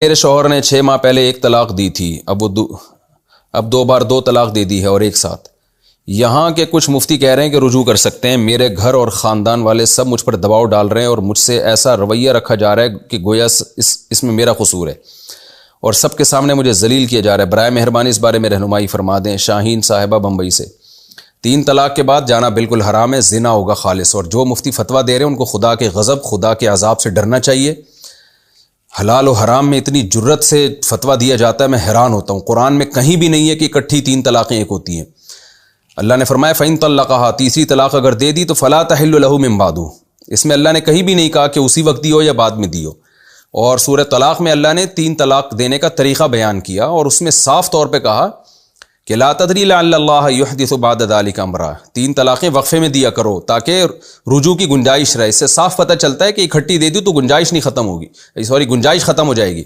میرے شوہر نے 6 ماہ پہلے ایک طلاق دی تھی، اب 2 بار 2 طلاق دے دی ہے اور ایک ساتھ۔ یہاں کے کچھ مفتی کہہ رہے ہیں کہ رجوع کر سکتے ہیں۔ میرے گھر اور خاندان والے سب مجھ پر دباؤ ڈال رہے ہیں اور مجھ سے ایسا رویہ رکھا جا رہا ہے کہ گویا اس میں میرا قصور ہے اور سب کے سامنے مجھے ذلیل کیا جا رہا ہے۔ برائے مہربانی اس بارے میں رہنمائی فرما دیں۔ شاہین صاحبہ بمبئی سے۔ 3 طلاق کے بعد جانا بالکل حرام ہے، زنا ہوگا خالص، اور جو مفتی فتویٰ دے رہے ہیں ان کو خدا کے غضب، خدا کے عذاب سے ڈرنا چاہیے۔ حلال و حرام میں اتنی جرت سے فتویٰ دیا جاتا ہے، میں حیران ہوتا ہوں۔ قرآن میں کہیں بھی نہیں ہے کہ اکٹھی 3 طلاقیں ایک ہوتی ہیں۔ اللہ نے فرمایا فَإِن طَلَّقَهَا، تیسری طلاق اگر دے دی تو فَلَا تَحِلُّ لَهُ مِن بَعْدُ، اس میں اللہ نے کہیں بھی نہیں کہا کہ اسی وقت دی ہو یا بعد میں دی ہو۔ اور سورہ طلاق میں اللہ نے 3 طلاق دینے کا طریقہ بیان کیا اور اس میں صاف طور پہ کہا کہ لا تدری لعل اللہ یحدث بعد ذلک امرا، 3 طلاقیں وقفے میں دیا کرو تاکہ رجوع کی گنجائش رہے۔ اس سے صاف پتہ چلتا ہے کہ اکٹھی دے دی تو گنجائش نہیں ختم ہوگی، گنجائش ختم ہو جائے گی۔